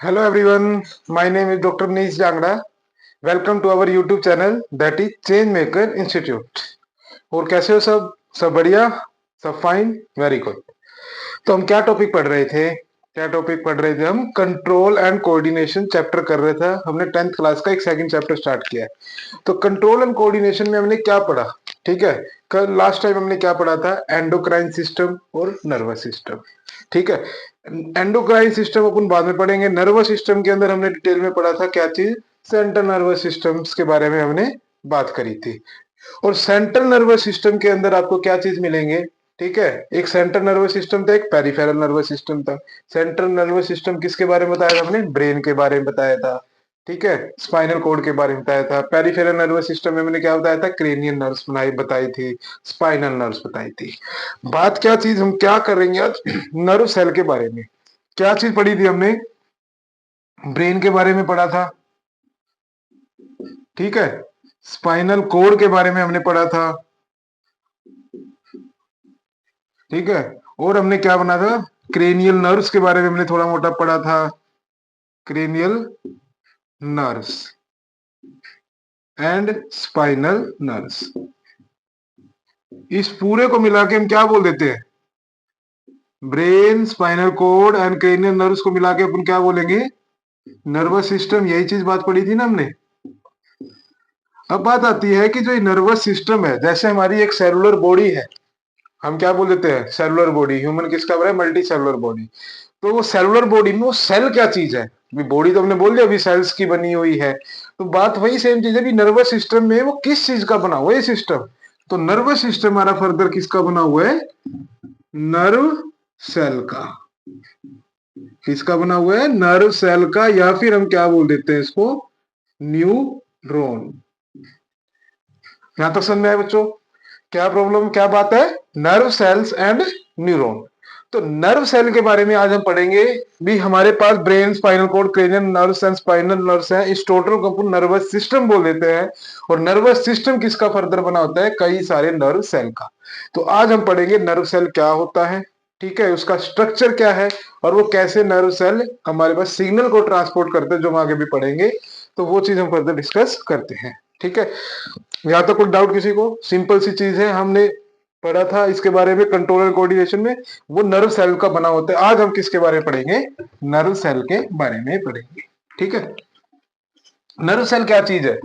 Hello everyone, my name is Dr. Neesh Jangra. Welcome to our YouTube channel that is Change Maker Institute. और कैसे हो सब बढ़िया, सब फाइन, वेरी गुड। तो हम क्या टॉपिक पढ़ रहे थे? हम कंट्रोल एंड कोऑर्डिनेशन चैप्टर कर रहे थे। हमने 10th क्लास का एक सेकंड चैप्टर स्टार्ट किया है। तो कंट्रोल एंड कोऑर्डिनेशन में हमने क्या पढ़ा? ठीक है, कल लास्ट टाइम हमने क्या पढ़ा था? एंडोक्राइन सिस्टम और नर्वस सिस्टम। ठीक है, एंडोक्राइन सिस्टम अपन बाद में पढ़ेंगे। नर्वस सिस्टम के अंदर हमने डिटेल में पढ़ा था क्या चीज? सेंट्रल नर्वस सिस्टम्स के बारे में हमने बात करी थी। और सेंट्रल नर्वस सिस्टम के अंदर आपको क्या चीज मिलेंगे? ठीक है, एक सेंट्रल नर्वस सिस्टम था, एक पेरिफेरल नर्वस सिस्टम था। सेंट्रल नर्वस सिस्टम किसके बारे में बताया था हमने? ब्रेन के बारे में बताया था। ठीक है, स्पाइनल कॉर्ड के बारे में बताया था। पेरिफेरल नर्वस सिस्टम में मैंने क्या बताया था? क्रेनियल नर्व्स बताई थी, स्पाइनल नर्व्स बताई थी। बात क्या चीज हम क्या करेंगे आज? नर्व सेल के बारे में। क्या चीज पढ़ी थी हमने? ब्रेन के बारे में पढ़ा था। ठीक है, स्पाइनल कॉर्ड के बारे में हमने पढ़ा था। ठीक है, और हमने क्या बना था? क्रेनियल नर्व्स के बारे में हमने थोड़ा मोटा पढ़ा था। Cranial nerves and spinal nerves. इस पूरे को मिला के हम क्या बोल देते हैं? Brain, spinal cord and cranial nerves को मिला के अपन क्या बोलेंगे? Nervous system. यही चीज बात पढ़ी थी ना हमने। अब बात आती है कि जो नर्वस सिस्टम है, जैसे हमारी एक सेलुलर बॉडी है, हम क्या बोल देते हैं? Cellular body. ह्यूमन किसका बना है? Multi cellular body. तो वो सेलुलर बॉडी में वो सेल क्या चीज है? बॉडी तो हमने बोल दिया अभी सेल्स की बनी हुई है। तो बात वही सेम चीज है भी, नर्वस सिस्टम में वो किस चीज का बना हुआ है सिस्टम? तो नर्वस सिस्टम हमारा फर्दर किसका बना हुआ है? नर्व सेल का। किसका बना हुआ है? नर्व सेल का, या फिर हम क्या बोल देते हैं इसको? न्यूरॉन। यहां तक समझ में आया बच्चों? क्या प्रॉब्लम, क्या बात है? Nerve cells and neuron. तो नर्व सेल के बारे में आज हम पढ़ेंगे। भी हमारे पास brain, spinal cord, cranial nerves and spinal nerves हैं। इस टोटल को अपन नर्वस सिस्टम बोल देते हैं। और नर्वस सिस्टम किसका फर्दर बना होता है? कई सारे नर्व सेल का। तो आज हम पढ़ेंगे नर्व सेल क्या होता है, ठीक है, उसका स्ट्रक्चर क्या है, और वो कैसे नर्व सेल हमारे पास सिग्नल को ट्रांसपोर्ट करते हैं, जो हम आगे भी पढ़ेंगे। तो वो चीज हम फर्दर डिस्कस करते हैं। ठीक है, यहाँ तक कोई डाउट किसी को? सिंपल सी चीज है, हमने पढ़ा था इसके बारे में कंट्रोल एंड कोऑर्डिनेशन में। वो नर्व सेल का बना होता है। आज हम किसके बारे में पढ़ेंगे? नर्व सेल के बारे में पढ़ेंगे। ठीक है, नर्व सेल क्या चीज है?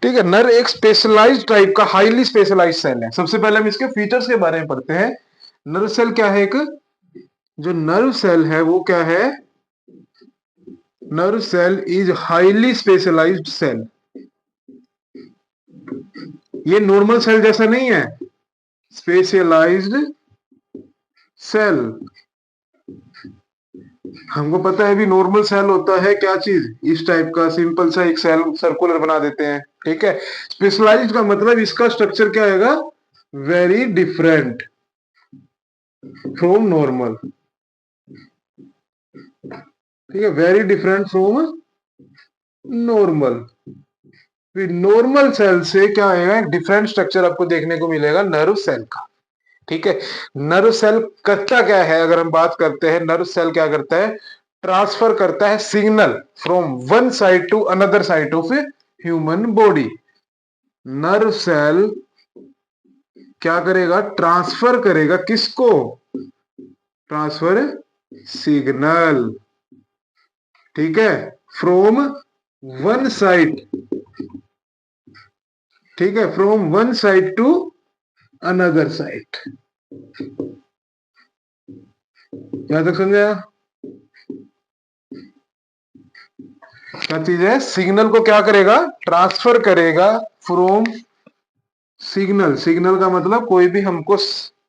ठीक है, नर्व एक स्पेशलाइज्ड टाइप का हाईली स्पेशलाइज्ड सेल है। सबसे पहले हम इसके फीचर्स के बारे में पढ़ते हैं। नर्व सेल क्या है? एक जो नर्व सेल है वो क्या है? Nerve cell is highly specialised cell. ये नॉर्मल सेल जैसा नहीं है, स्पेशलाइज्ड सेल। हमको पता है भी नॉर्मल सेल होता है क्या चीज? इस टाइप का सिंपल सा एक सेल सर्कुलर बना देते हैं। ठीक है, स्पेशलाइज्ड का मतलब इसका स्ट्रक्चर क्या आएगा? Very different from normal. ठीक है, very different from normal. Normal cell से क्या आएगा? डिफरेंट स्ट्रक्चर आपको देखने को मिलेगा नर्व सेल का। ठीक है, नर्व सेल करता क्या है? अगर हम बात करते हैं नर्व सेल क्या करता है? ट्रांसफर करता है signal from one side to another side of human body. Nerve cell क्या करेगा? ट्रांसफर करेगा किसको? Transfer signal. ठीक है, फ्रॉम वन साइड। ठीक है, from one side to another side. यहां तक समझा? क्या चीज है? सिग्नल को क्या करेगा? ट्रांसफर करेगा फ्रॉम सिग्नल। सिग्नल का मतलब कोई भी हमको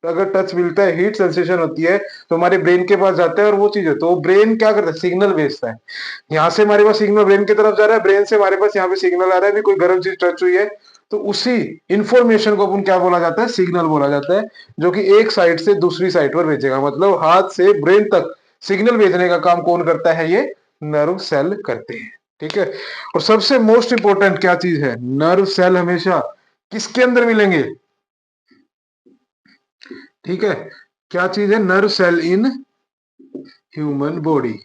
अगर टच मिलता है, हीट सेंसेशन होती है, तो हमारे ब्रेन के पास जाता है और वो चीज है, तो ब्रेन क्या करता है? सिग्नल भेजता है। यहाँ से हमारे पास सिग्नल ब्रेन की तरफ जा रहा है, ब्रेन से हमारे पास यहाँ पे सिग्नल आ रहा है भी कोई गर्म चीज टच हुई है, तो उसी इंफॉर्मेशन को अपन क्या बोला जाता है? सिग्नल बोला जाता है, जो कि एक साइड से दूसरी साइड पर भेजेगा। मतलब हाथ से ब्रेन तक सिग्नल भेजने का काम कौन करता है? ये नर्व सेल करते हैं। ठीक है, और सबसे मोस्ट इंपोर्टेंट क्या चीज है? नर्व सेल हमेशा किसके अंदर मिलेंगे? ठीक है, क्या चीज है? Nerve cell in human body.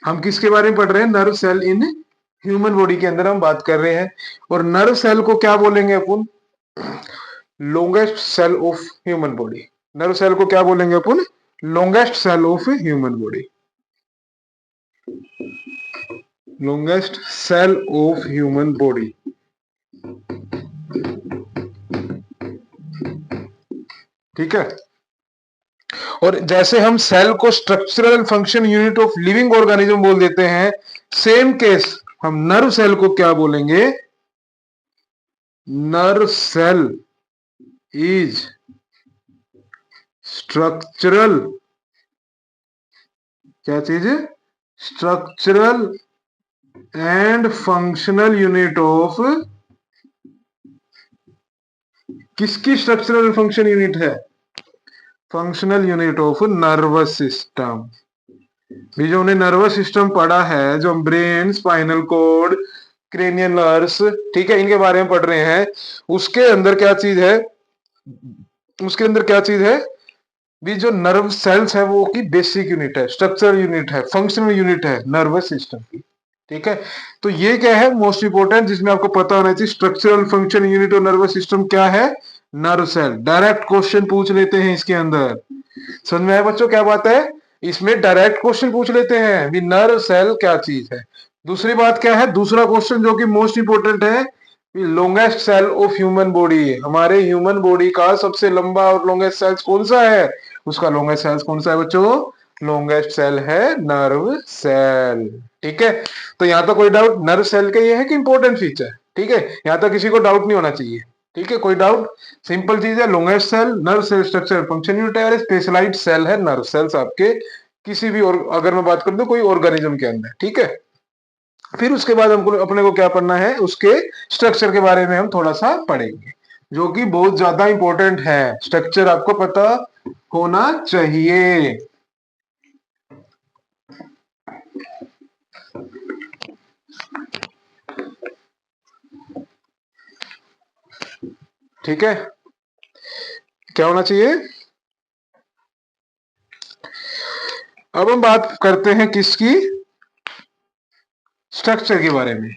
हम किसके बारे में पढ़ रहे हैं? Nerve cell in human body के अंदर हम बात कर रहे हैं। और नर्व सेल को क्या बोलेंगे अपन? Longest cell of human body. Nerve cell को क्या बोलेंगे अपन? Longest cell of human body. Longest cell of human body. ठीक है। और जैसे हम सेल को structural function unit of living organism बोल देते हैं, सेम केस हम नर्व सेल को क्या बोलेंगे? नर्व सेल इज स्ट्रक्चरल, क्या चीज है? Structural and functional unit of, किसकी स्ट्रक्चरल फंक्शन यूनिट है? Functional unit of nervous system. भी जो हमने नर्वस सिस्टम पढ़ा है, जो हम brain, spinal cord, cranial nerves, ठीक है, इनके बारे में पढ़ रहे हैं, उसके अंदर क्या चीज है? उसके अंदर क्या चीज है? भी जो नर्व सेल्स है वो की बेसिक यूनिट है, स्ट्रक्चरल यूनिट है, फंक्शनल यूनिट है नर्वस सिस्टम की। ठीक है, तो ये क्या है मोस्ट इंपोर्टेंट, जिसमें आपको पता होना चाहिए स्ट्रक्चरल फंक्शन यूनिट और नर्वस सिस्टम क्या है? Nerve cell. डायरेक्ट क्वेश्चन पूछ लेते हैं इसके अंदर। समझ में आया बच्चों क्या बात है? इसमें डायरेक्ट क्वेश्चन पूछ लेते हैं भी नर्व सेल क्या चीज है। दूसरी बात क्या है? दूसरा क्वेश्चन जो कि मोस्ट इंपोर्टेंट है, longest cell of human body. हमारे ह्यूमन बॉडी का सबसे लंबा और लॉन्गेस्ट सेल कौन सा है? उसका लॉन्गेस्ट सेल कौन सा है बच्चों? लॉन्गेस्ट सेल है नर्व सेल। ठीक है, तो यहां तो कोई डाउट? नर्व सेल का ये है कि इंपॉर्टेंट फीचर। ठीक है, यहां तक किसी को डाउट नहीं होना चाहिए। ठीक है, कोई डाउट? सिंपल चीज है, longest cell nerve cell structure function unit है, और स्पेशलाइज्ड सेल है नर्व सेल्स आपके किसी भी, और अगर मैं बात कर दूं कोई ऑर्गेनिज्म के अंदर। ठीक है, फिर उसके बाद हमको अपने को क्या पढ़ना है? उसके स्ट्रक्चर के बारे में हम थोड़ा सा पढ़ेंगे, जो कि बहुत ज्यादा इंपॉर्टेंट है। स्ट्रक्चर आपको पता होना चाहिए। ठीक है, क्या होना चाहिए? अब हम बात करते हैं किसकी? स्ट्रक्चर के बारे में।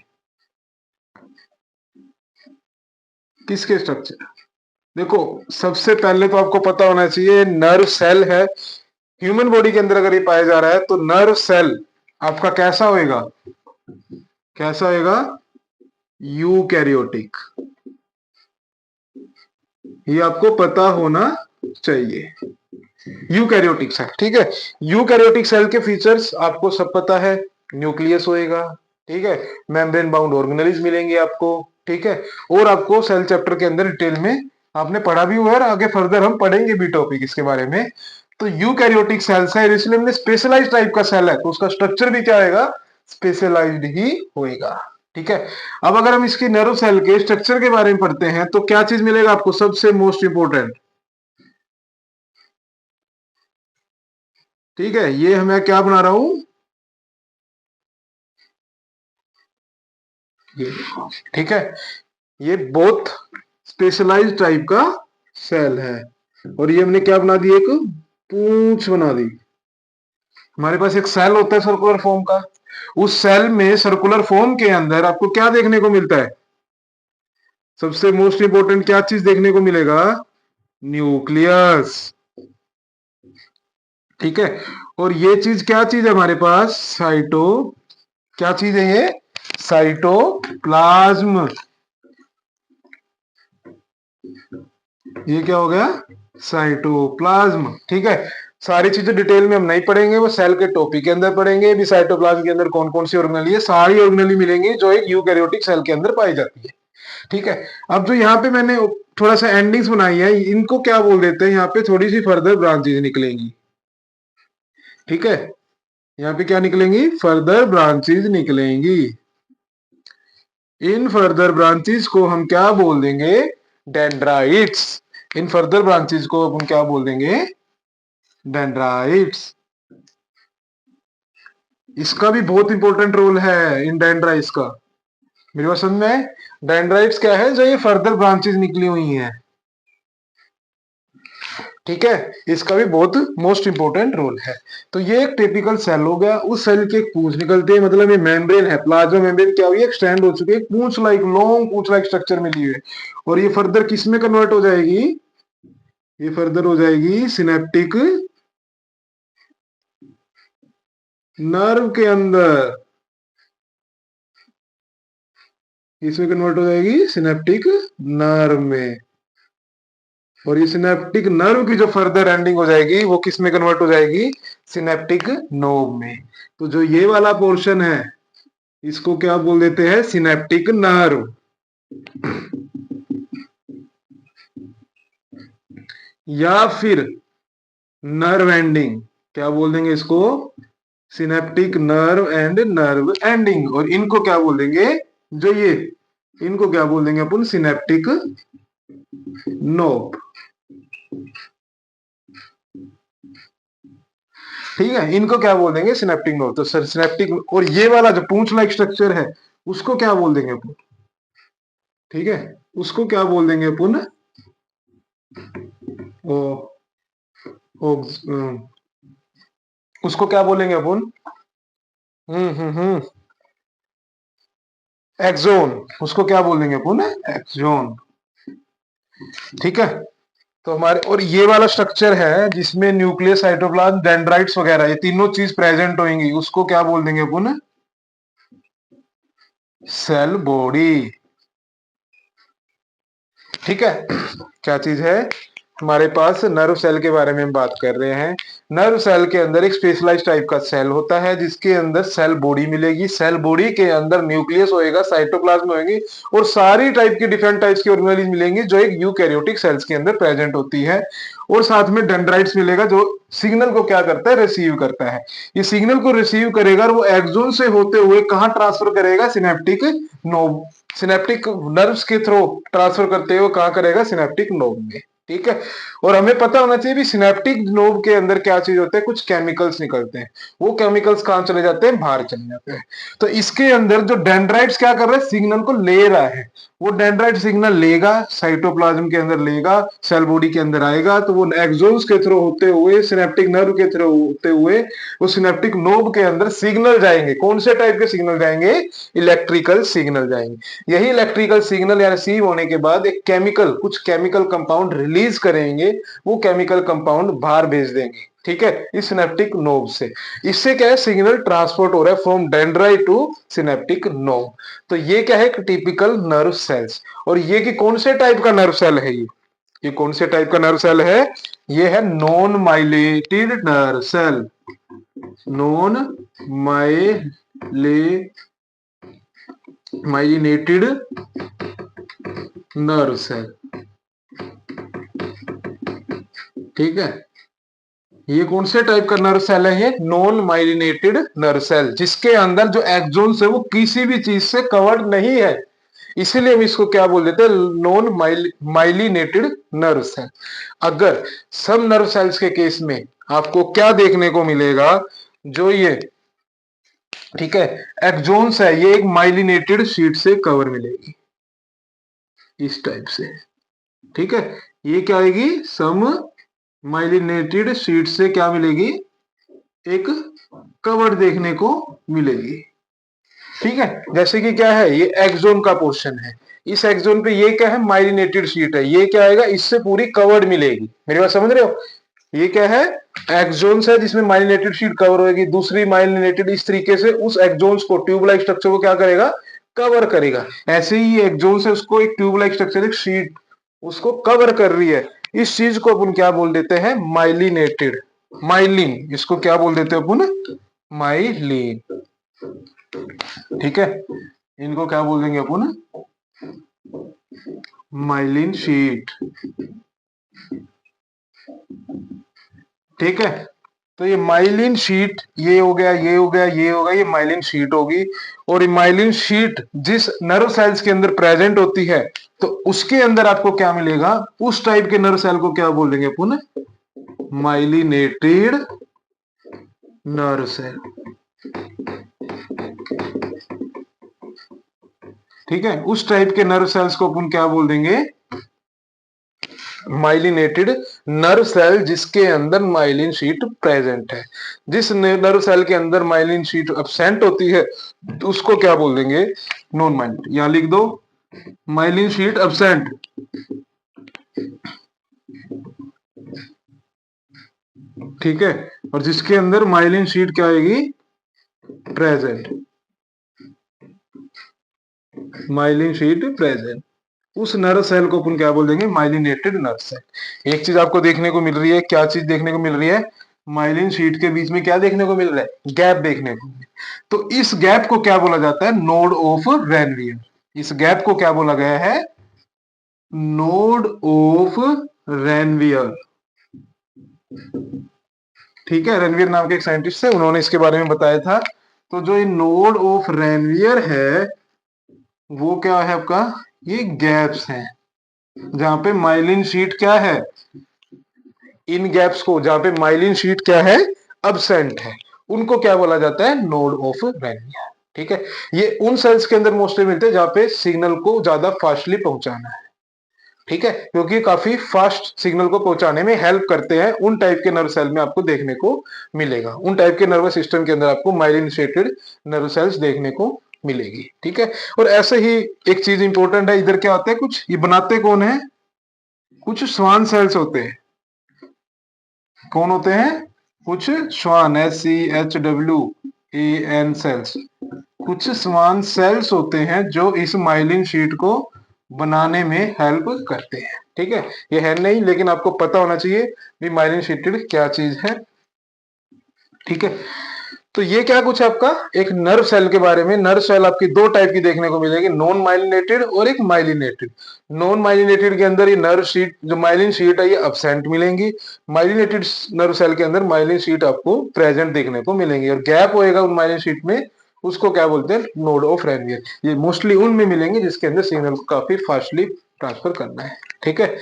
किसके स्ट्रक्चर? देखो, सबसे पहले तो आपको पता होना चाहिए नर्व सेल है ह्यूमन बॉडी के अंदर, अगर ये पाया जा रहा है तो नर्व सेल आपका कैसा होएगा? कैसा होएगा? यूकैरियोटिक। ये आपको पता होना चाहिए। यूकैरियोटिक सेल, ठीक है। यूकैरियोटिक सेल के फीचर्स आपको सब पता है। न्यूक्लियस होएगा, ठीक है, मेम्ब्रेन बाउंड ऑर्गेनेल्स मिलेंगे आपको, ठीक है, और आपको सेल चैप्टर के अंदर डिटेल में आपने पढ़ा भी हुआ है, और आगे फर्दर हम पढ़ेंगे भी टॉपिक इसके बारे में। तो यूकैरियोटिक सेल्स है, इसलिए हमने स्पेशलाइज्ड टाइप का सेल है, तो उसका स्ट्रक्चर भी क्या आएगा? स्पेशलाइज्ड ही होएगा। ठीक है, अब अगर हम इसकी नर्व सेल के स्ट्रक्चर के बारे में पढ़ते हैं तो क्या चीज मिलेगा आपको? सबसे मोस्ट इंपोर्टेंट, ठीक है, ये मैं क्या बना रहा हूं? ये, ठीक है, ये बहुत स्पेशलाइज्ड टाइप का सेल है। और ये हमने क्या बना दी? एक पूंछ बना दी। हमारे पास एक सेल होता है सर्कुलर फॉर्म का, उस सेल में सर्कुलर फॉर्म के अंदर आपको क्या देखने को मिलता है? सबसे मोस्ट इंपोर्टेंट क्या चीज देखने को मिलेगा? न्यूक्लियस। ठीक है, और ये चीज क्या चीज है हमारे पास? साइटो, क्या चीज है ये? साइटोप्लाज्म। ये क्या हो गया? साइटोप्लाज्म। ठीक है, सारी चीजें डिटेल में हम नहीं पढ़ेंगे, वो सेल के टॉपिक के अंदर पढ़ेंगे भी। साइटोप्लाज्म के अंदर कौन कौन सी ऑर्गेनेल है? सारी ऑर्गेनेल मिलेंगी जो एक यूकैरियोटिक सेल के अंदर पाई जाती है। ठीक है, अब जो यहाँ पे मैंने थोड़ा सा एंडिंग्स बनाई है, इनको क्या बोल देते हैं? यहाँ पे थोड़ी सी फर्दर ब्रांचेज निकलेंगी। ठीक है, यहाँ पे क्या निकलेंगी? फर्दर ब्रांचेज निकलेंगी। इन फर्दर ब्रांचेस को हम क्या बोल देंगे? डेंड्राइट्स। इन फर्दर ब्रांचेस को हम क्या बोल देंगे? डेंड्राइट्स। इसका भी बहुत इंपॉर्टेंट रोल है इन डेंड्राइट्स का। मेरी बात समझ में? डेंड्राइट्स क्या है? जो ये फर्दर ब्रांचेस निकली हुई हैं, ठीक है, इसका भी बहुत मोस्ट इंपोर्टेंट रोल है। तो ये एक टिपिकल सेल हो गया, उस सेल के पूंछ निकलते हैं, मतलब ये मेम्ब्रेन है, प्लाज्मा मेम्ब्रेन क्या हुई है, एक्सटेंड हो चुकी है, पूंछ लाइक, लॉन्ग पूंछ लाइक स्ट्रक्चर मिली है। और ये फर्दर किस में कन्वर्ट हो जाएगी, ये फर्दर हो जाएगी सिनेप्टिक नर्व के अंदर, इसमें कन्वर्ट हो जाएगी सिनेप्टिक नर्व में। और ये सिनेप्टिक नर्व की जो फर्दर एंडिंग हो जाएगी वो किस में कन्वर्ट हो जाएगी, सिनेप्टिक नोब में। तो जो ये वाला पोर्शन है इसको क्या बोल देते हैं, सिनेप्टिक नर्व। या फिर नर्व एंडिंग, क्या बोल देंगे इसको, synaptic nerve and nerve ending. और इनको क्या बोल देंगे, जो ये, इनको क्या बोल देंगे अपन, सिनेप्टिक नोब। ठीक है, इनको क्या बोल देंगे, सिनेप्टिक नोब। तो सर सिनेप्टिक, और ये वाला जो पूंछ लाइक स्ट्रक्चर है उसको क्या बोल देंगे अपन, ठीक है, उसको क्या बोल देंगे अपन, ओ, ओ, उसको क्या बोलेंगे अपन, हम्म, एक्सोन, उसको क्या बोल देंगे अपन, एक्सोन। ठीक है, तो हमारे, और ये वाला स्ट्रक्चर है जिसमें न्यूक्लियस, साइटोप्लाज्म, डेंड्राइट्स वगैरह ये तीनों चीज प्रेजेंट होंगी, उसको क्या बोल देंगे अपन, सेल बॉडी। ठीक है, क्या चीज है, हमारे पास नर्व सेल के बारे में हम बात कर रहे हैं। नर्व सेल के अंदर एक स्पेशलाइज टाइप का सेल होता है जिसके अंदर सेल बॉडी मिलेगी, सेल बॉडी के अंदर न्यूक्लियस होएगा, साइटोप्लाज्म होएगी, और सारी टाइप की डिफरेंट टाइप्स की ऑर्गेनेल मिलेंगी जो एक यूकैरियोटिक सेल्स के अंदर प्रेजेंट होती है। और साथ में डेंड्राइट्स मिलेगा जो सिग्नल को क्या करता है, रिसीव करता है। ये सिग्नल को रिसीव करेगा और वो एक्सोन से होते हुए कहां ट्रांसफर करेगा, सिनेप्टिक नोब, सिनेप्टिक नर्व्स के थ्रू ट्रांसफर करते हुए कहां करेगा, सिनेप्टिक नोब में। ठीक है, और हमें पता होना चाहिए भी सिनेप्टिक नोब के अंदर क्या चीज होता है, कुछ केमिकल्स निकलते हैं, वो केमिकल्स कहां चले जाते हैं, बाहर चले जाते हैं। तो इसके अंदर जो डेंड्राइट्स क्या कर रहे हैं, सिग्नल को ले रहा है, वो डेंड्राइट सिग्नल लेगा, साइटोप्लाज्म के अंदर लेगा, सेल बॉडी के अंदर आएगा, तो वो एक्सोन्स के थ्रू होते हुए, सिनेप्टिक नर्व के थ्रू होते हुए वो सिनेप्टिक नोब के अंदर सिग्नल जाएंगे। कौन से टाइप के सिग्नल जाएंगे, इलेक्ट्रिकल सिग्नल जाएंगे। यही इलेक्ट्रिकल सिग्नल या रिसीव होने के बाद एक केमिकल, कुछ केमिकल कंपाउंड रिलीज करेंगे, वो केमिकल कंपाउंड बाहर भेज देंगे। ठीक है, इस सिनेप्टिक नोब से, इससे क्या है, सिग्नल ट्रांसपोर्ट हो रहा है from dendrite to synaptic knob. तो ये क्या है, टिपिकल नर्व सेल्स। और ये कि कौन से टाइप का नर्व सेल है, ये कौन से टाइप का नर्व सेल है, ये है non myelinated nerve cell, non myelinated nerve cell. ठीक है, ये कौन से टाइप का नर्व सेल है, ये नॉन माइलिनेटेड नर्व सेल, जिसके अंदर जो एक्सोन्स है वो किसी भी चीज से कवर्ड नहीं है, इसीलिए हम इसको क्या बोल देते हैं, नॉन माइलिनेटेड नर्व सेल। अगर सब नर्व सेल्स के केस में आपको क्या देखने को मिलेगा, जो ये, ठीक है, एक्सोन्स है, ये एक माइलिनेटेड शीट से कवर मिलेगी, इस टाइप से। ठीक है, ये क्या आएगी, सम माइलिनेटेड शीट से क्या मिलेगी, एक कवर देखने को मिलेगी। ठीक है, जैसे कि क्या है, ये एक्सोन का पोर्शन है, इस एक्सोन पे ये क्या है, माइलिनेटेड शीट है, ये क्या आएगा, इससे पूरी कवर्ड मिलेगी। मेरी बात समझ रहे हो, ये क्या है, एक्सोन्स है जिसमें माइलिनेटेड शीट कवर होगी, दूसरी माइलिनेटेड इस तरीके से उस एक्सोन्स को, ट्यूब लाइक स्ट्रक्चर को क्या करेगा, कवर करेगा। ऐसे ही एक्सोन्स है, उसको एक ट्यूब लाइक स्ट्रक्चर, एक शीट उसको कवर कर रही है, इस चीज को अपन क्या बोल देते हैं, माइलिनेटेड, माइलिन, इसको क्या बोल देते हैं अपन, माइलिन। ठीक है, इनको क्या बोल देंगे अपन, माइलिन शीट। ठीक है, तो ये माइलिन शीट, ये हो गया, ये हो गया, ये होगा, ये माइलिन शीट होगी। और ये माइलिन शीट जिस नर्व सेल्स के अंदर प्रेजेंट होती है, तो उसके अंदर आपको क्या मिलेगा, उस टाइप के नर्व सेल को क्या बोल देंगे अपन, माइलिनेटेड नर्व सेल। ठीक है, उस टाइप के नर्व सेल्स को अपन क्या बोल देंगे, माइलिनेटेड नर्व सेल जिसके अंदर माइलिन शीट प्रेजेंट है। जिस नर्व सेल के अंदर माइलिन शीट एब्सेंट होती है तो उसको क्या बोल देंगे, नॉन माइलिन। यहां लिख दो माइलिन शीट एब्सेंट, ठीक है। और जिसके अंदर माइलिन शीट क्या आएगी, प्रेजेंट, माइलिन शीट प्रेजेंट, उस नर्व सेल को अपन क्या बोल देंगे, माइलिनेटेड नर्व सेल। एक चीज आपको देखने को मिल रही है, क्या चीज देखने को मिल रही है, माइलिन शीट के बीच में क्या देखने को मिल रहा है, गैप देखने को। तो इस गैप को क्या बोला जाता है, नोड ऑफ रेनवियर। इस गैप को क्या बोला गया है, नोड ऑफ रेनवियर, ठीक है। रेनवियर नाम के एक साइंटिस्ट है, उन्होंने इसके बारे में बताया था। तो जो ये नोड ऑफ रेनवियर है वो क्या है आपका, ये गैप्स हैं जहां पे माइलिन शीट क्या है, इन गैप्स को जहां पे माइलिन शीट क्या है, अब्सेंट है, उनको क्या बोला जाता है, नोड ऑफ रेनवियर, ठीक है। ये उन सेल्स के अंदर मोस्टली मिलते हैं जहां पे सिग्नल को ज्यादा फास्टली पहुंचाना है, ठीक है, क्योंकि काफी फास्ट सिग्नल को पहुंचाने में हेल्प करते हैं। उन टाइप के नर्व सेल में आपको देखने को मिलेगा, उन टाइप के नर्वस सिस्टम के अंदर आपको माइलिनेटेड नर्व सेल्स देखने को मिलेगी, ठीक है। और ऐसे ही एक चीज इंपॉर्टेंट है, इधर क्या होता है, कुछ ये बनाते कौन है, कुछ स्वान सेल्स होते हैं। कौन होते हैं, कुछ स्वान, SCHWAN सेल्स, कुछ स्वान सेल्स होते हैं जो इस माइलिन शीट को बनाने में हेल्प करते हैं, ठीक है। ये है नहीं, लेकिन आपको पता होना चाहिए कि माइलिन शीटेड क्या चीज है, ठीक है। तो ये क्या कुछ आपका एक नर्व सेल के बारे में। नर्व सेल आपकी दो टाइप की देखने को मिलेगी, नॉन माइलिनेटेड और एक माइलिनेटेड। नॉन माइलिनेटेड के अंदर ये नर्व शीट, जो माइलिन शीट है, ये अब्सेंट मिलेंगी। माइलिनेटेड नर्व सेल के अंदर माइलिन शीट आपको प्रेजेंट देखने को मिलेंगी, और गैप होएगा उन माइलिन शीट में, उसको क्या बोलते हैं, नोड ऑफ रेनवियर। ये मोस्टली उनमें मिलेंगे जिसके अंदर सिग्नल को काफी फास्टली ट्रांसफर करना है, ठीक है।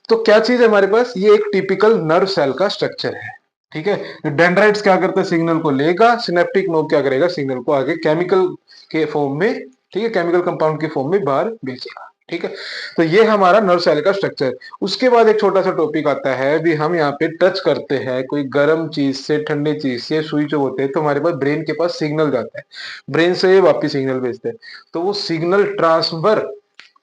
तो क्या चीज है हमारे पास, ये एक टिपिकल नर्व सेल का स्ट्रक्चर है, ठीक है। डेंड्राइट्स क्या करता है, सिग्नल को लेगा, सिनेप्टिक नोब क्या करेगा, सिग्नल को आगे केमिकल के फॉर्म में, ठीक है, केमिकल कंपाउंड के फॉर्म में बाहर भेजेगा, ठीक है। तो ये हमारा नर्व सेल का स्ट्रक्चर। उसके बाद एक छोटा सा टॉपिक आता है, भी हम यहाँ पे टच करते हैं कोई गर्म चीज से, ठंडे चीज से सुई जो होते हैं, तो हमारे पास ब्रेन के पास सिग्नल जाता है, ब्रेन से वापिस सिग्नल भेजते हैं। तो वो सिग्नल ट्रांसफर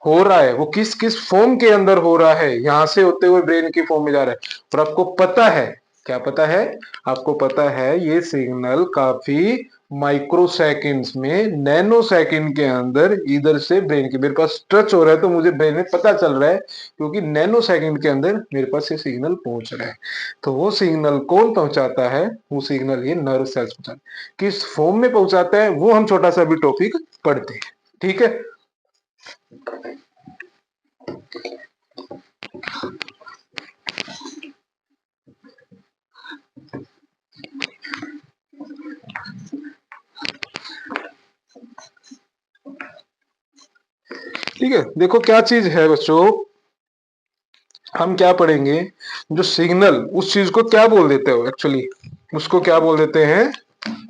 हो रहा है, वो किस किस फॉर्म के अंदर हो रहा है, यहां से होते हुए ब्रेन की फॉर्म में जा रहा है। और आपको पता है, क्या पता है, आपको पता है ये सिग्नल काफी माइक्रो सेकेंड्स में, नैनो सेकंड के अंदर इधर से ब्रेन के, मेरे पास टच हो रहा है तो मुझे ब्रेन में पता चल रहा है, क्योंकि नैनो सेकंड के अंदर मेरे पास ये सिग्नल पहुंच रहा है। तो वो सिग्नल कौन पहुंचाता है, वो सिग्नल ये नर्व सेल्स पहुंचाते हैं। किस फॉर्म में पहुंचाता है वो हम छोटा सा भी टॉपिक पढ़ते हैं, ठीक है। ठीक है, देखो क्या चीज है बच्चों, हम क्या पढ़ेंगे, जो सिग्नल, उस चीज को क्या बोल देते हो एक्चुअली, उसको क्या बोल देते हैं,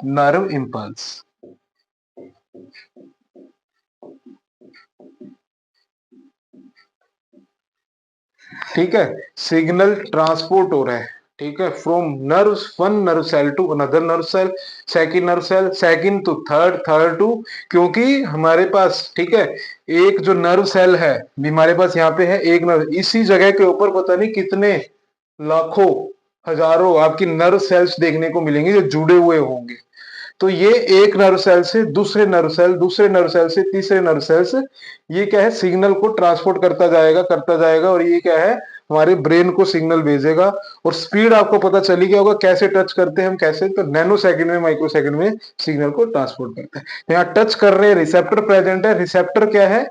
नर्व इंपल्स, ठीक है। सिग्नल ट्रांसपोर्ट हो रहा है, ठीक है, from nerve, one nerve cell to another nerve cell, second nerve cell, second to third, third to, क्योंकि हमारे पास, ठीक है, एक जो नर्व सेल है हमारे पास यहाँ पे है, एक नर्व, इसी जगह के ऊपर पता नहीं कितने लाखों हजारों आपकी नर्व सेल्स देखने को मिलेंगे जो जुड़े हुए होंगे। तो ये एक नर्व सेल से दूसरे नर्व सेल, दूसरे नर्व सेल से तीसरे नर्व सेल्स, ये क्या है, सिग्नल को ट्रांसपोर्ट करता जाएगा, करता जाएगा, और ये क्या है, हमारे ब्रेन को सिग्नल भेजेगा। और स्पीड आपको पता चली गया होगा, कैसे टच करते हैं हम, कैसे, तो नैनो सेकंड में, माइक्रो सेकंड में सिग्नल को ट्रांसपोर्ट करते हैं। तो यहाँ टच कर रहे हैं, रिसेप्टर प्रेजेंट है, रिसेप्टर क्या है,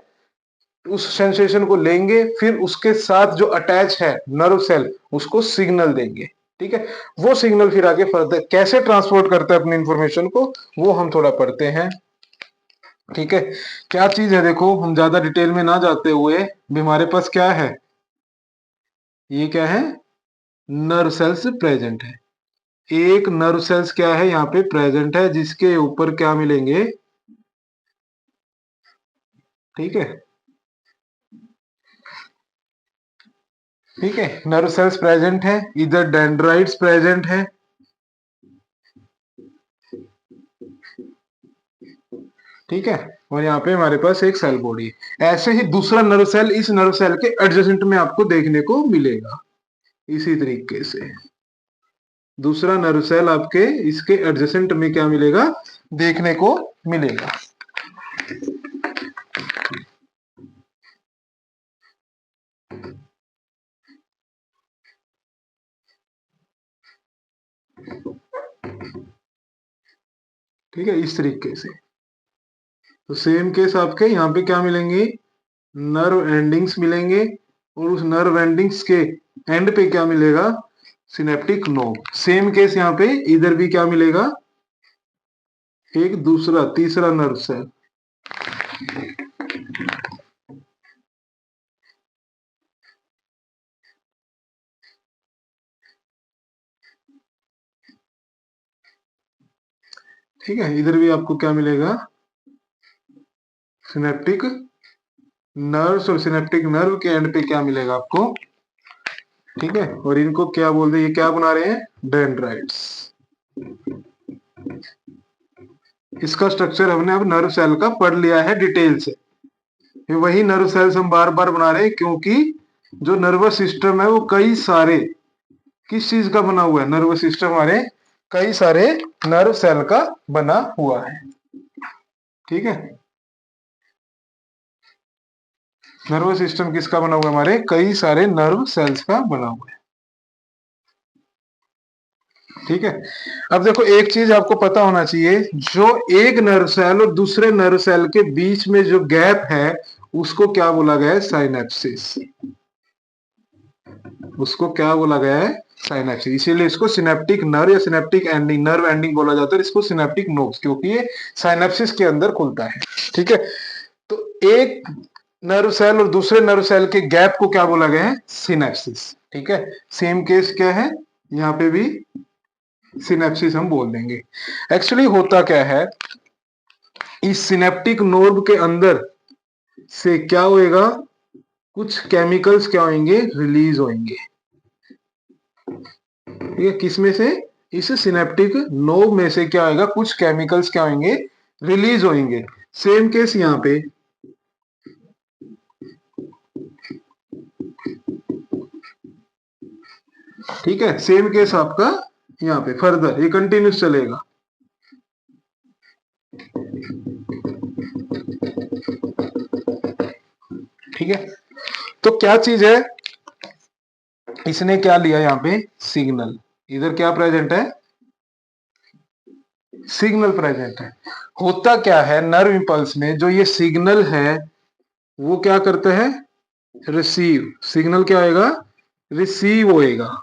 उस सेंसेशन को लेंगे, फिर उसके साथ जो अटैच है नर्व सेल, उसको सिग्नल देंगे, ठीक है। वो सिग्नल फिर आगे फर्दर कैसे ट्रांसपोर्ट करता है अपनी इंफॉर्मेशन को, वो हम थोड़ा पढ़ते हैं, ठीक है। क्या चीज है देखो, हम ज्यादा डिटेल में ना जाते हुए भी, हमारे पास क्या है, ये क्या है, नर्व सेल्स प्रेजेंट है, एक नर्व सेल्स क्या है यहाँ पे प्रेजेंट है, जिसके ऊपर क्या मिलेंगे, ठीक है, ठीक है, नर्व सेल्स प्रेजेंट है, इधर डेंड्राइट्स प्रेजेंट है, ठीक है, और यहाँ पे हमारे पास एक सेल बॉडी है। ऐसे ही दूसरा नर्व सेल इस नर्व सेल के एडजेसेंट में आपको देखने को मिलेगा, इसी तरीके से दूसरा नर्व सेल आपके इसके एडजेसेंट में क्या मिलेगा, देखने को मिलेगा। ठीक है, इस तरीके से। तो सेम केस आपके यहाँ पे क्या मिलेंगे, नर्व एंडिंग्स मिलेंगे, और उस नर्व एंडिंग्स के एंड पे क्या मिलेगा, सिनेप्टिक नोड। सेम केस यहाँ पे इधर भी क्या मिलेगा, एक दूसरा तीसरा नर्व सेल। ठीक है, इधर भी आपको क्या मिलेगा, सिनेप्टिक नर्व्स, और सिनेप्टिक नर्व के एंड पे क्या मिलेगा आपको। ठीक है, और इनको क्या बोलते हैं, ये क्या बना रहे हैं, डेंड्राइट्स। इसका स्ट्रक्चर हमने अब नर्व सेल का पढ़ लिया है डिटेल से। ये वही नर्व सेल्स हम बार बार बना रहे हैं, क्योंकि जो नर्वस सिस्टम है वो कई सारे किस चीज का बना हुआ है, नर्वस सिस्टम हमारे कई सारे नर्व सेल का बना हुआ है। ठीक है, नर्वस सिस्टम किसका बना हुआ है, हमारे कई सारे नर्व सेल्स का बना हुआ है। ठीक है, अब देखो एक चीज आपको पता होना चाहिए, जो एक नर्व सेल और दूसरे नर्व सेल के बीच में जो गैप है उसको क्या बोला गया है, साइनेप्सिस। उसको क्या बोला गया है, साइनेप्सिस। इसीलिए इसको सिनेप्टिक नर्व या सिनेप्टिक एंडिंग, नर्व एंडिंग बोला जाता है, इसको सिनेप्टिक नोड्स, क्योंकि ये साइनेप्सिस के अंदर खुलता है। ठीक है, तो एक नर्व सेल और दूसरे नर्व सेल के गैप को क्या बोला गया है, सिनेप्सिस। ठीक है, सेम केस क्या है, यहाँ पे भी सिनेप्सिस हम बोल देंगे। एक्चुअली होता क्या है, इस सिनेप्टिक नोड के अंदर से क्या होएगा, कुछ केमिकल्स क्या होंगे, रिलीज होंगे। ठीक है, किसमें से, इस सिनेप्टिक नोड में से क्या होगा, कुछ केमिकल्स क्या होंगे, रिलीज होंगे। सेम केस यहाँ पे, ठीक है, सेम केस आपका यहाँ पे फर्दर ये कंटिन्यूस चलेगा। ठीक है, तो क्या चीज है, इसने क्या लिया यहाँ पे, सिग्नल। इधर क्या प्रेजेंट है, सिग्नल प्रेजेंट है। होता क्या है, नर्व इंपल्स में जो ये सिग्नल है वो क्या करता है, रिसीव। सिग्नल क्या होएगा, रिसीव होएगा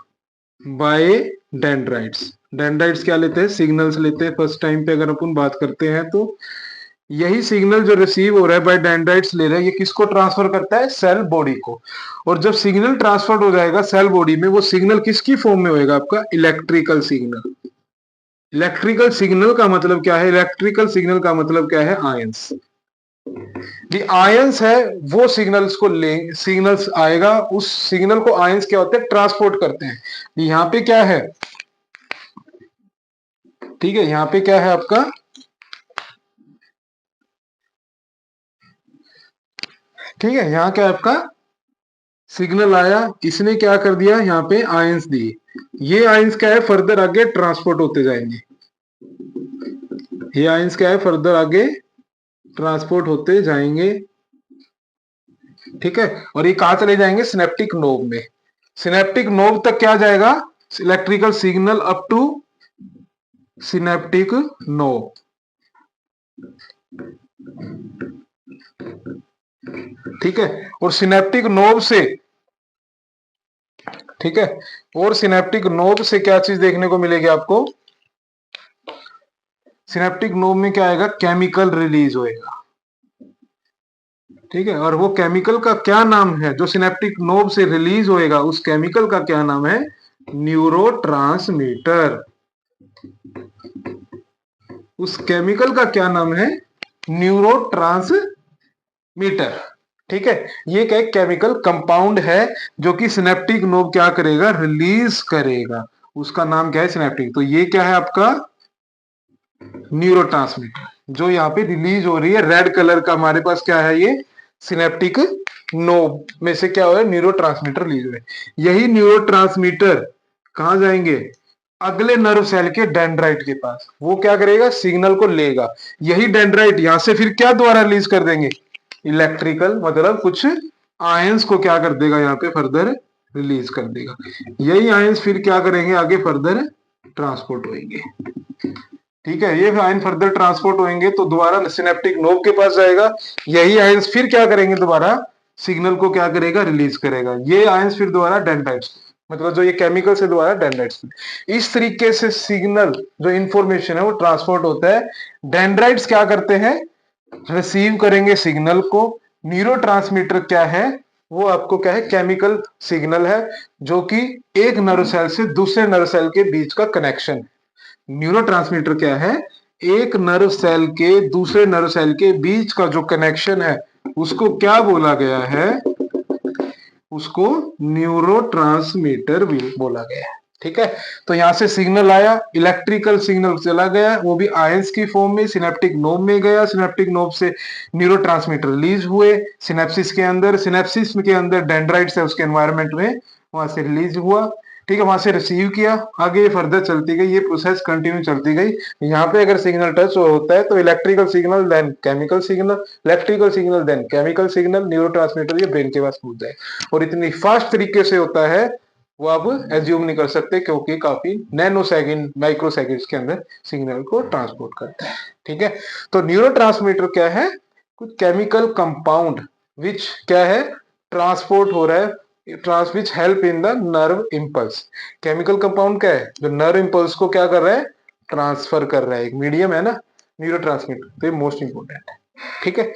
बाय डेंड्राइट्स। डेंड्राइट्स क्या लेते हैं, सिग्नल्स लेते हैं। फर्स्ट टाइम पे अगर अपन बात करते हैं तो यही सिग्नल जो रिसीव हो रहा है बाय डेंड्राइट्स ले रहा है, ये किसको ट्रांसफर करता है, सेल बॉडी को। और जब सिग्नल ट्रांसफर हो जाएगा सेल बॉडी में, वो सिग्नल किसकी फॉर्म में होएगा, आपका इलेक्ट्रिकल सिग्नल। इलेक्ट्रिकल सिग्नल का मतलब क्या है, इलेक्ट्रिकल सिग्नल का मतलब क्या है, आयंस। दी आयंस है वो सिग्नल्स को ले, सिग्नल्स आएगा, उस सिग्नल को आयंस क्या होते हैं, ट्रांसपोर्ट करते हैं। यहाँ पे क्या है, ठीक है, यहाँ पे क्या है आपका, ठीक है, यहाँ क्या है आपका, सिग्नल आया, इसने क्या कर दिया, यहाँ पे आयंस दिए। ये आयंस क्या है, फर्दर आगे ट्रांसपोर्ट होते जाएंगे। ये आयंस क्या है, फर्दर आगे ट्रांसपोर्ट होते जाएंगे। ठीक है, और ये कहां चले जाएंगे, सिनेप्टिक नोब में। सिनेप्टिक नोब तक क्या जाएगा, electrical signal up to synaptic knob. ठीक है, और सिनेप्टिक नोब से, ठीक है, और सिनेप्टिक नोब से क्या चीज देखने को मिलेगी आपको, सिनेप्टिक नोब में क्या आएगा, केमिकल रिलीज होएगा। ठीक है, और वो केमिकल का क्या नाम है, जो सिनेप्टिक नोब से रिलीज होएगा, उस केमिकल का क्या नाम है, न्यूरोट्रांसमीटर। उस केमिकल का क्या नाम है, न्यूरोट्रांसमीटर। ठीक है, ये क्या केमिकल कंपाउंड है जो कि सिनेप्टिक नोब क्या करेगा, रिलीज करेगा, उसका नाम क्या है, सिनेप्टिक। तो ये क्या है आपका न्यूरोट्रांसमीटर जो यहाँ पे रिलीज हो रही है, रेड कलर का हमारे पास क्या है, ये सिनेप्टिक नोब में से क्या हो रहा है, न्यूरोट्रांसमीटर रिलीज हो रहे हैं। यही न्यूरोट्रांसमीटर कहाँ जाएंगे, अगले नर्व सेल के डेंड्राइट के पास, वो क्या करेगा, सिग्नल को लेगा। यही डेंड्राइट यहां से फिर क्या द्वारा रिलीज कर देंगे, इलेक्ट्रिकल, मतलब कुछ आयंस को क्या कर देगा, यहाँ पे फर्दर रिलीज कर देगा। यही आयंस फिर क्या करेंगे, आगे फर्दर ट्रांसपोर्ट होंगे। ठीक है, ये आयन फर्दर ट्रांसपोर्ट होंगे तो दोबारा सिनेप्टिक नोब के पास जाएगा। यही आयंस फिर क्या करेंगे, दोबारा सिग्नल को क्या करेगा, रिलीज करेगा। ये आयंस फिर दोबारा डेंड्राइट्स, मतलब जो ये केमिकल से दोबारा डेंड्राइट्स। इस तरीके से सिग्नल जो इंफॉर्मेशन है वो ट्रांसपोर्ट होता है। डेंड्राइट्स क्या करते हैं, रिसीव करेंगे सिग्नल को। न्यूरोट्रांसमीटर क्या है, वो आपको क्या है, केमिकल सिग्नल है जो कि एक नर्व सेल से दूसरे नर्व सेल के बीच का कनेक्शन है। न्यूरोट्रांसमीटर क्या है, एक नर्व सेल के दूसरे नर्व सेल के बीच का जो कनेक्शन है उसको क्या बोला गया है, उसको न्यूरोट्रांसमीटर भी बोला गया है। ठीक है, तो यहां से सिग्नल आया, इलेक्ट्रिकल सिग्नल चला गया, वो भी आयंस की फॉर्म में सिनेप्टिक नोब में गया, सिनेप्टिक नोब से न्यूरोट्रांसमीटर रिलीज हुए सिनेप्सिस के अंदर, सिनेप्सिस के अंदर डेंड्राइट्स है उसके एनवायरनमेंट में, वहां से रिलीज हुआ। ठीक है, वहां से रिसीव किया, आगे फर्दर चलती गई, ये प्रोसेस कंटिन्यू चलती गई। यहाँ पे अगर सिग्नल टच होता है तो electrical signal then chemical signal, electrical signal then chemical signal, neurotransmitter ये ब्रेन के पास पहुंच जाए। और इतनी फास्ट तरीके से होता है वो आप एज्यूम नहीं कर सकते, क्योंकि काफी नैनो सेकंड, माइक्रो सेकंड्स के अंदर सिग्नल को ट्रांसपोर्ट करता है। ठीक है, तो न्यूरोट्रांसमीटर क्या है, कुछ केमिकल कंपाउंड विच क्या है, ट्रांसपोर्ट हो रहा है, trans which help in the nerve impulse. Chemical compound क्या है, जो नर्व इंपल्स को क्या कर रहा है, ट्रांसफर कर रहा है, एक मीडियम है ना न्यूरोट्रांसमीटर, तो ये मोस्ट इंपोर्टेंट है। ठीक है,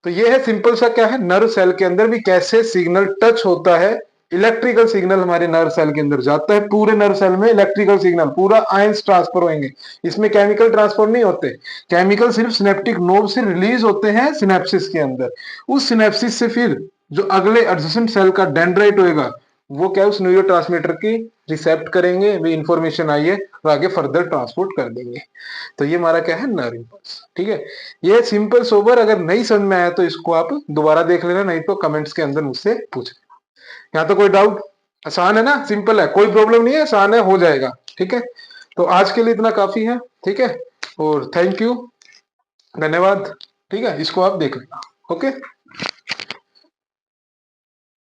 तो ये है सिंपल सा क्या है, नर्व सेल के अंदर भी कैसे सिग्नल टच होता है। इलेक्ट्रिकल सिग्नल हमारे नर्व सेल के अंदर जाता है, पूरे नर्व सेल में इलेक्ट्रिकल सिग्नल, पूरा आयंस ट्रांसफर होंगे, इसमें केमिकल ट्रांसफर नहीं होते। केमिकल सिर्फ सिनेप्टिक नोब से रिलीज होते हैं सिनेप्सिस के अंदर। उस सिनेप्सिस से फिर जो अगले एडजेसेंट सेल का डेंड्राइट होएगा, वो क्या उस न्यूरोट्रांसमीटर की रिसेप्ट करेंगे, भी इंफॉर्मेशन आई है तो आगे फर्दर ट्रांसपोर्ट कर देंगे। तो ये हमारा क्या है, नर्व इंपल्स। ठीक है, ये सिंपल सोबर, अगर नहीं समझ में आया तो इसको आप दोबारा देख लेना, नहीं तो कमेंट्स के अंदर मुझसे पूछ लेना। यहाँ तो कोई डाउट, आसान है ना, सिंपल है, कोई प्रॉब्लम नहीं है, आसान है, हो जाएगा। ठीक है, तो आज के लिए इतना काफी है। ठीक है, और थैंक यू, धन्यवाद। ठीक है, इसको आप देख लेना। ओके।